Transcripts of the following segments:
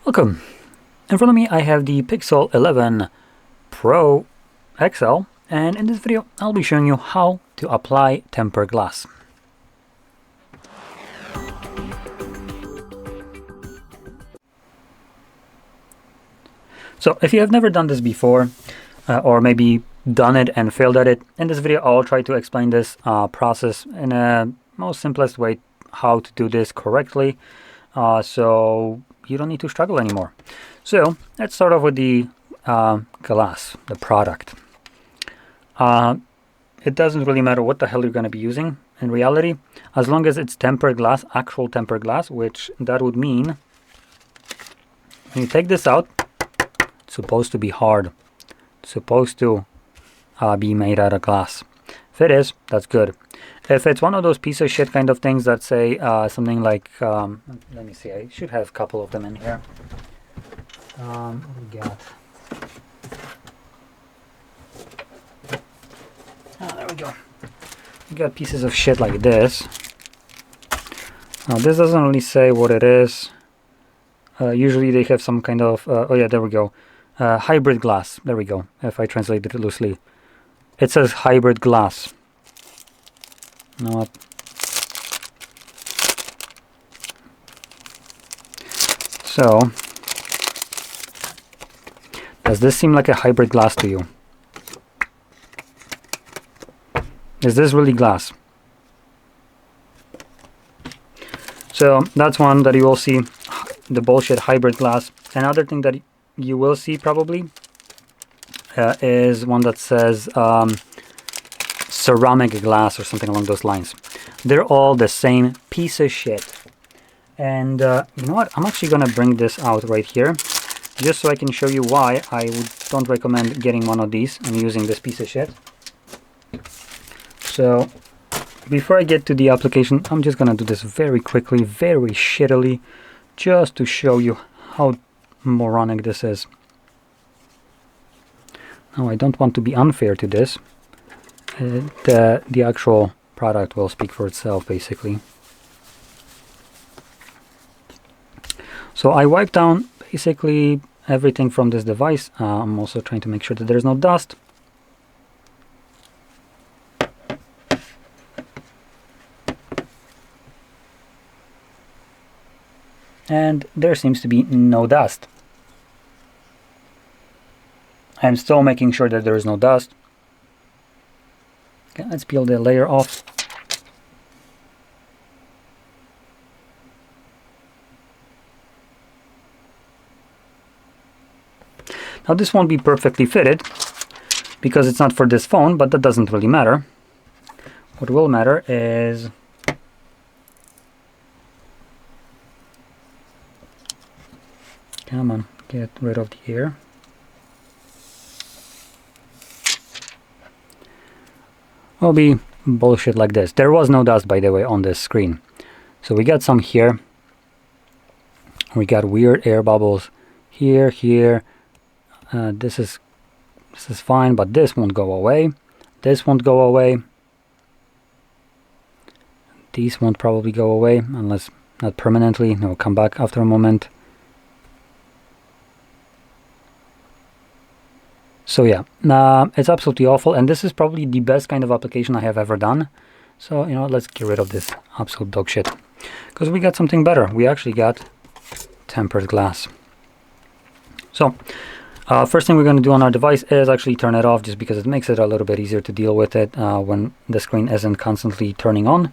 Welcome. In front of me I have the Pixel 11 Pro XL, and in this video I'll be showing you how to apply tempered glass. So if you have never done this before, or maybe done it and failed at it, in this video I'll try to explain this process in a most simplest way, how to do this correctly, so you don't need to struggle anymore. So let's start off with the glass, the product. It doesn't really matter what the hell you're going to be using in reality, as long as it's tempered glass, actual tempered glass, which that would mean when you take this out, it's supposed to be hard. It's supposed to be made out of glass. If it is, that's good. If it's one of those piece of shit kind of things that say something like, let me see, I should have a couple of them in here. What do we got? There we go. We got pieces of shit like this. Now this doesn't really say what it is. Usually they have some kind of, oh yeah, there we go. Hybrid glass. There we go. If I translate it loosely, it says hybrid glass. No. So, does this seem like a hybrid glass to you? Is this really glass? So that's one that you will see, the bullshit hybrid glass. Another thing that you will see probably is one that says ceramic glass or something along those lines. They're all the same piece of shit. And you know what? I'm actually gonna bring this out right here, just so I can show you why I don't recommend getting one of these and using this piece of shit. So before I get to the application, I'm just gonna do this very quickly, very shittily, just to show you how moronic this is. Now I don't want to be unfair to this. The actual product will speak for itself basically. So I wiped down basically everything from this device. I'm also trying to make sure that there's no dust. And there seems to be no dust. I'm still making sure that there is no dust. Okay, let's peel the layer off. Now this won't be perfectly fitted because it's not for this phone, but that doesn't really matter. What will matter is come on, get rid of the air. Will be bullshit like this. There was no dust, by the way, on this screen. So we got some here. We got weird air bubbles here, here. This is fine, but this won't go away. This won't go away. These won't probably go away, unless not permanently. They'll come back after a moment. So yeah, it's absolutely awful, and this is probably the best kind of application I have ever done. So, you know, let's get rid of this absolute dog shit, because we got something better. We actually got tempered glass. So, first thing we're going to do on our device is actually turn it off, just because it makes it a little bit easier to deal with it when the screen isn't constantly turning on.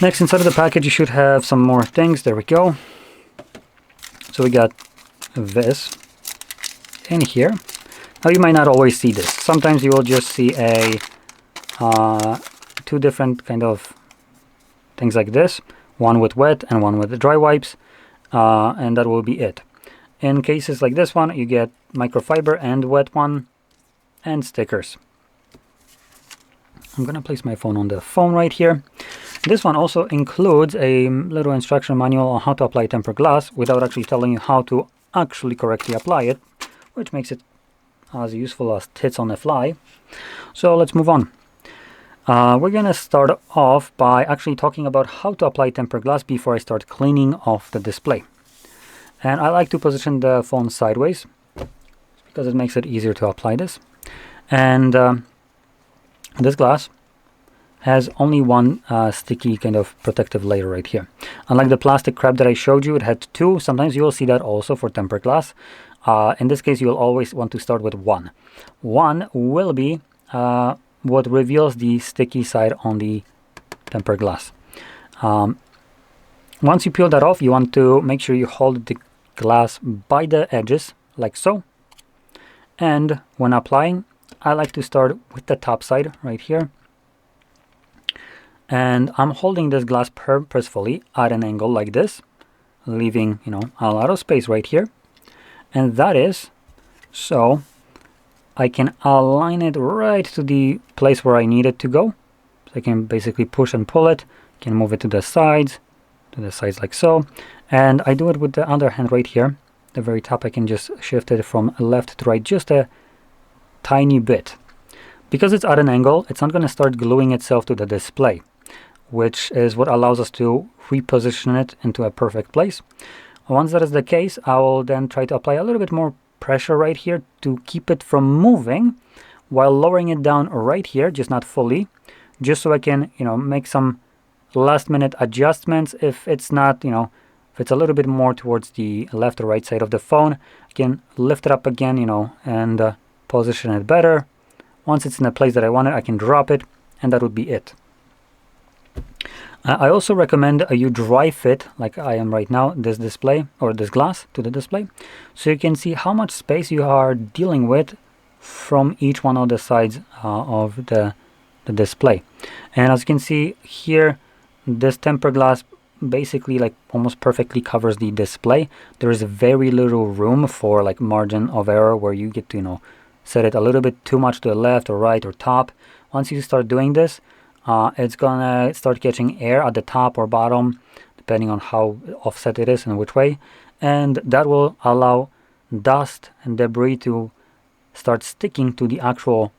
Next, inside of the package, you should have some more things. There we go. So we got this in here. Now you might not always see this. Sometimes you will just see a two different kind of things like this, one with wet and one with the dry wipes, and that will be it. In cases like this one, you get microfiber and wet one and stickers. I'm gonna place my phone on the phone right here. This one also includes a little instruction manual on how to apply tempered glass without actually telling you how to actually correctly apply it, which makes it as useful as tits on a fly. So let's move on. We're gonna start off by actually talking about how to apply tempered glass before I start cleaning off the display. And I like to position the phone sideways because it makes it easier to apply this. And this glass has only one sticky kind of protective layer right here. Unlike the plastic crap that I showed you, it had two. Sometimes you will see that also for tempered glass. In this case, you will always want to start with one. One will be what reveals the sticky side on the tempered glass. Once you peel that off, you want to make sure you hold the glass by the edges, like so. And when applying, I like to start with the top side right here. And I'm holding this glass purposefully at an angle like this, leaving, you know, a lot of space right here. And that is so I can align it right to the place where I need it to go. So I can basically push and pull it, can move it to the sides like so. And I do it with the other hand right here. The very top, I can just shift it from left to right just a tiny bit. Because it's at an angle, it's not going to start gluing itself to the display, which is what allows us to reposition it into a perfect place. Once that is the case, I will then try to apply a little bit more pressure right here to keep it from moving while lowering it down right here, just not fully, just so I can, you know, make some last minute adjustments. If it's not, you know, if it's a little bit more towards the left or right side of the phone, I can lift it up again, you know, and position it better. Once it's in the place that I want it, I can drop it, and that would be it. I also recommend you dry fit, like I am right now, this display or this glass to the display, so you can see how much space you are dealing with from each one of the sides of the display. And as you can see here, this tempered glass basically like almost perfectly covers the display. There is very little room for like margin of error where you get to, you know, set it a little bit too much to the left or right or top. Once you start doing this, it's gonna start catching air at the top or bottom, depending on how offset it is and which way, and that will allow dust and debris to start sticking to the actual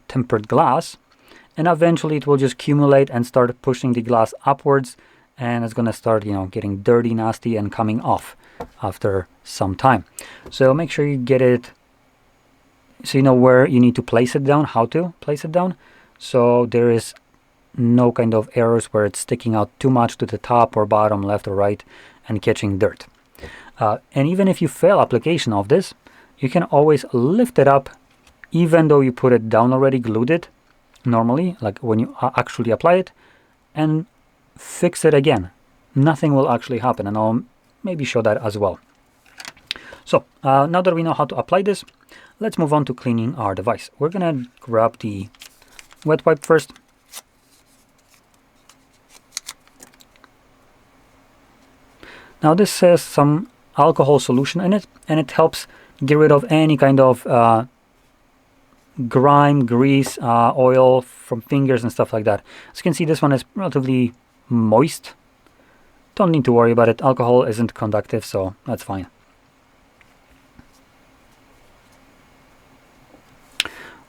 tempered glass, and eventually it will just accumulate and start pushing the glass upwards, and it's gonna start, you know, getting dirty, nasty, and coming off after some time. So make sure you get it so you know where you need to place it down, how to place it down, so there is no kind of errors where it's sticking out too much to the top or bottom, left or right, and catching dirt. And even if you fail application of this, you can always lift it up even though you put it down already, glued it normally, like when you actually apply it, and fix it again. Nothing will actually happen, and I'll maybe show that as well. So now that we know how to apply this, let's move on to cleaning our device. We're gonna grab the wet wipe first. Now this has some alcohol solution in it, and it helps get rid of any kind of grime, grease, oil from fingers and stuff like that. As you can see, this one is relatively moist. Don't need to worry about it. Alcohol isn't conductive, so that's fine.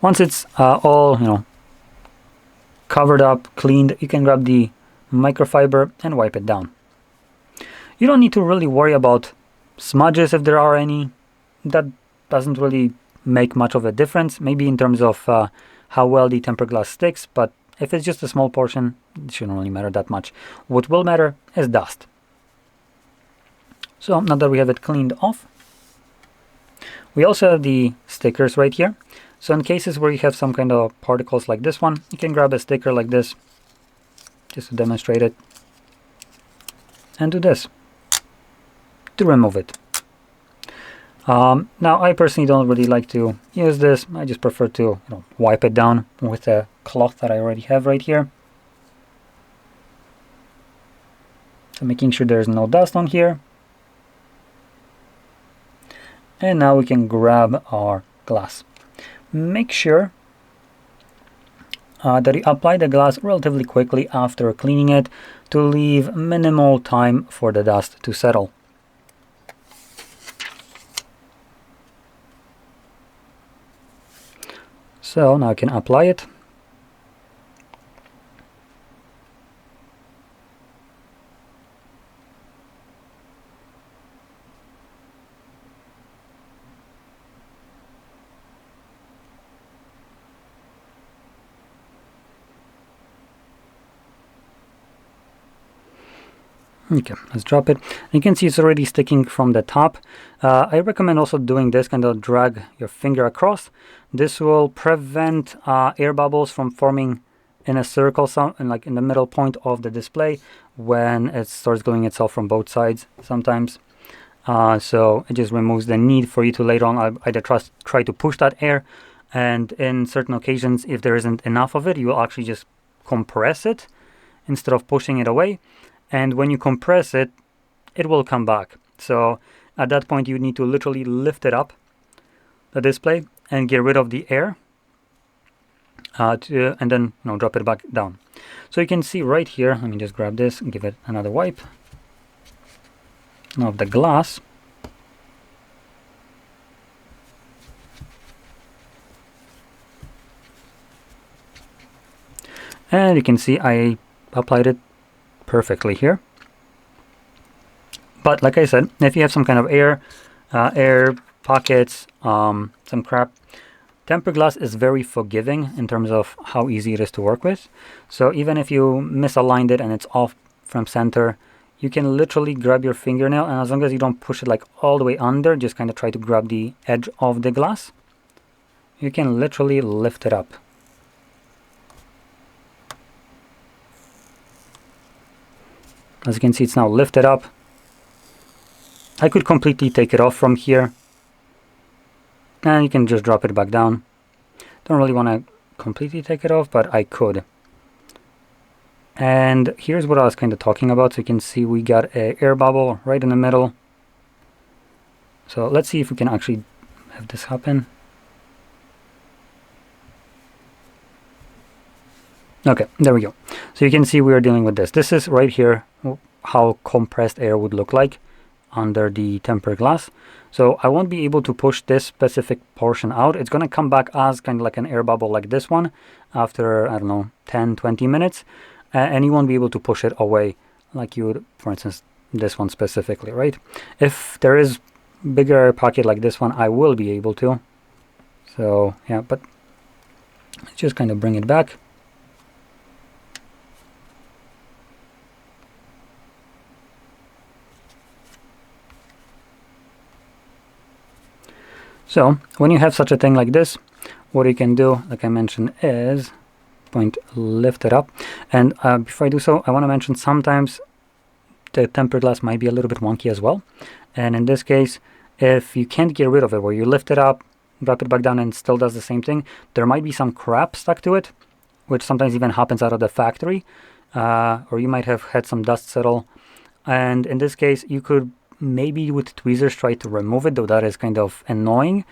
Once it's all, you know, covered up, cleaned, you can grab the microfiber and wipe it down. You don't need to really worry about smudges if there are any. That doesn't really make much of a difference, maybe in terms of how well the tempered glass sticks, but if it's just a small portion, it shouldn't really matter that much. What will matter is dust. So now that we have it cleaned off, we also have the stickers right here. So in cases where you have some kind of particles like this one, you can grab a sticker like this, just to demonstrate it, and do this to remove it. Now I personally don't really like to use this. I just prefer to, you know, wipe it down with a cloth that I already have right here. So making sure there's no dust on here. And now we can grab our glass. Make sure that you apply the glass relatively quickly after cleaning it to leave minimal time for the dust to settle. So now I can apply it. Okay, let's drop it. You can see it's already sticking from the top. I recommend also doing this, kind of drag your finger across. This will prevent air bubbles from forming in a circle, like in the middle point of the display when it starts gluing itself from both sides sometimes. So it just removes the need for you to later on either try to push that air, and in certain occasions, if there isn't enough of it, you will actually just compress it instead of pushing it away. And when you compress it, it will come back. So at that point, you need to literally lift it up, the display, and get rid of the air, and then drop it back down. So you can see right here, let me just grab this and give it another wipe of the glass. And you can see I applied it perfectly here. But like I said, if you have some kind of air pockets, some crap, tempered glass is very forgiving in terms of how easy it is to work with. So even if you misaligned it and it's off from center, you can literally grab your fingernail, and as long as you don't push it like all the way under, just kind of try to grab the edge of the glass, you can literally lift it up. As you can see, it's now lifted up. I could completely take it off from here, and you can just drop it back down. Don't really want to completely take it off, but I could. And here's what I was kind of talking about. So you can see we got an air bubble right in the middle. So let's see if we can actually have this happen. Okay, there we go. So you can see we are dealing with this. This is right here how compressed air would look like under the tempered glass. So I won't be able to push this specific portion out. It's going to come back as kind of like an air bubble like this one after, I don't know, 10-20 minutes. And you won't be able to push it away like you would, for instance, this one specifically, right? If there is bigger pocket like this one, I will be able to. So yeah, but let's just kind of bring it back. So when you have such a thing like this, what you can do, like I mentioned, is lift it up. And before I do so, I want to mention sometimes the tempered glass might be a little bit wonky as well. And in this case, if you can't get rid of it, where you lift it up, drop it back down, and it still does the same thing, there might be some crap stuck to it, which sometimes even happens out of the factory, or you might have had some dust settle. And in this case, you could maybe with tweezers try to remove it, though that is kind of annoying.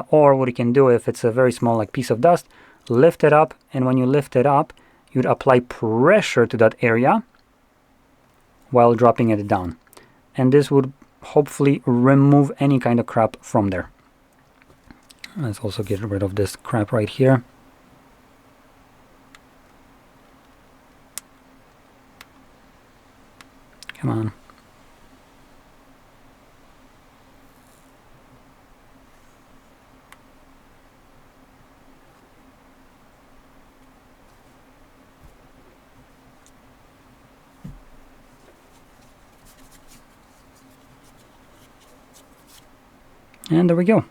Or what you can do, if it's a very small like piece of dust, lift it up, and when you lift it up, you'd apply pressure to that area while dropping it down. And this would hopefully remove any kind of crap from there. Let's also get rid of this crap right here. Come on. And there we go.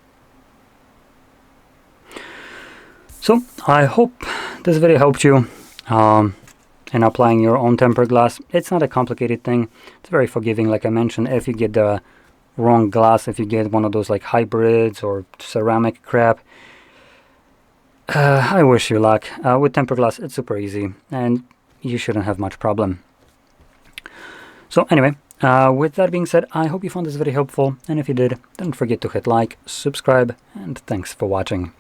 So I hope this video helped you in applying your own tempered glass. It's not a complicated thing. It's very forgiving, like I mentioned. If you get the wrong glass, if you get one of those like hybrids or ceramic crap, I wish you luck. With tempered glass, it's super easy, and you shouldn't have much problem. So anyway, with that being said, I hope you found this video helpful, and if you did, don't forget to hit like, subscribe, and thanks for watching.